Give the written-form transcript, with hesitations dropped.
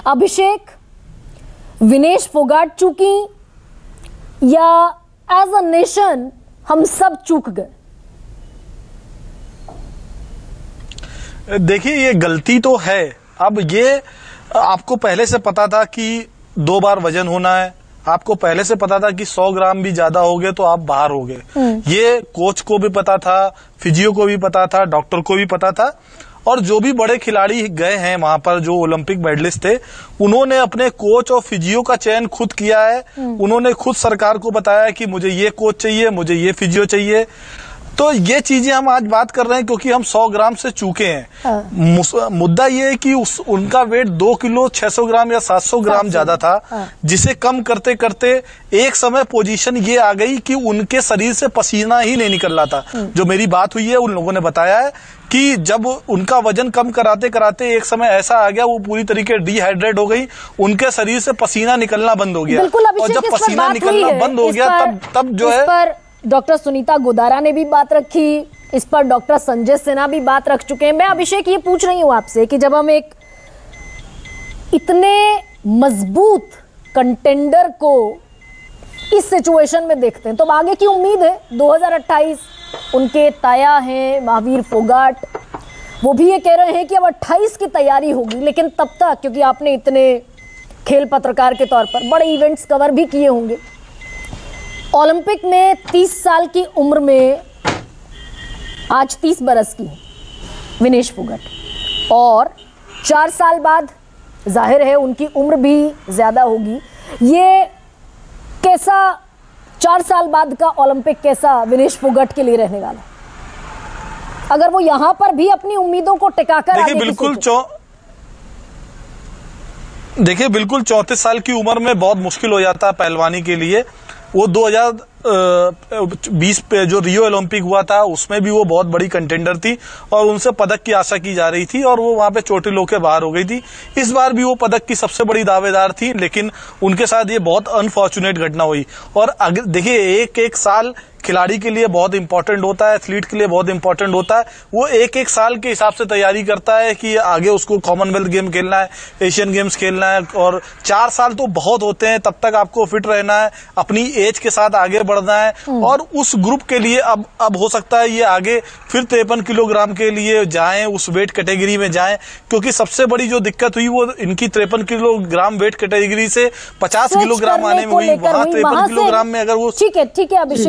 अभिषेक, विनेश फोगाट चूकी या as a nation हम सब चूक गए? देखिए, ये गलती तो है। अब ये आपको पहले से पता था कि 2 बार वजन होना है, आपको पहले से पता था कि 100 ग्राम भी ज्यादा हो गए तो आप बाहर हो गए। ये कोच को भी पता था, फिजियो को भी पता था, डॉक्टर को भी पता था, और जो भी बड़े खिलाड़ी गए हैं वहां पर, जो ओलंपिक मेडलिस्ट थे, उन्होंने अपने कोच और फिजियो का चयन खुद किया है। उन्होंने खुद सरकार को बताया कि मुझे ये कोच चाहिए, मुझे ये फिजियो चाहिए। तो ये चीजें हम आज बात कर रहे हैं क्योंकि हम 100 ग्राम से चूके हैं। मुद्दा ये है कि उनका वेट 2 किलो 600 ग्राम या 700 ग्राम ज्यादा था, जिसे कम करते करते एक समय पोजीशन ये आ गई कि उनके शरीर से पसीना ही नहीं निकल रहा था। जो मेरी बात हुई है, उन लोगों ने बताया है कि जब उनका वजन कम कराते कराते एक समय ऐसा आ गया, वो पूरी तरीके डिहाइड्रेट हो गई, उनके शरीर से पसीना निकलना बंद हो गया। और जब पसीना निकलना बंद हो गया तब जो है, डॉक्टर सुनीता गोदारा ने भी बात रखी, इस पर डॉक्टर संजय सिन्हा भी बात रख चुके हैं। मैं अभिषेक ये पूछ रही हूं आपसे कि जब हम एक इतने मजबूत कंटेंडर को इस सिचुएशन में देखते हैं तो आगे की उम्मीद है 2028, उनके ताया हैं महावीर फोगाट, वो भी ये कह रहे हैं कि अब 28 की तैयारी होगी, लेकिन तब तक, क्योंकि आपने इतने खेल पत्रकार के तौर पर बड़े इवेंट्स कवर भी किए होंगे, ओलंपिक में 30 साल की उम्र में, आज 30 बरस की विनेश फोगाट, और 4 साल बाद जाहिर है उनकी उम्र भी ज्यादा होगी। ये कैसा 4 साल बाद का ओलंपिक कैसा विनेश फोगाट के लिए रहने वाला, अगर वो यहां पर भी अपनी उम्मीदों को टिकाकर आगे देखिए बिल्कुल 34 साल की उम्र में बहुत मुश्किल हो जाता है पहलवानी के लिए। वो 2020 पे जो रियो ओलंपिक हुआ था उसमें भी वो बहुत बड़ी कंटेंडर थी और उनसे पदक की आशा की जा रही थी और वो वहां पे चोटिल होकर बाहर हो गई थी। इस बार भी वो पदक की सबसे बड़ी दावेदार थी, लेकिन उनके साथ ये बहुत अनफॉर्चुनेट घटना हुई। और अगर देखिए, एक एक साल खिलाड़ी के लिए बहुत इंपॉर्टेंट होता है, एथलीट के लिए बहुत इंपॉर्टेंट होता है। वो एक एक साल के हिसाब से तैयारी करता है कि आगे उसको कॉमनवेल्थ गेम खेलना है, एशियन गेम्स खेलना है, और 4 साल तो बहुत होते हैं। तब तक आपको फिट रहना है, अपनी एज के साथ आगे बढ़ना है। और उस ग्रुप के लिए अब हो सकता है ये आगे फिर 53 किलोग्राम के लिए जाएं, उस वेट कैटेगरी में जाएं, क्योंकि सबसे बड़ी जो दिक्कत हुई वो इनकी 53 किलोग्राम वेट कैटेगरी से 50 किलोग्राम आने में हुई। वहां 53 किलोग्राम में अगर वो ठीक है अभिषेक।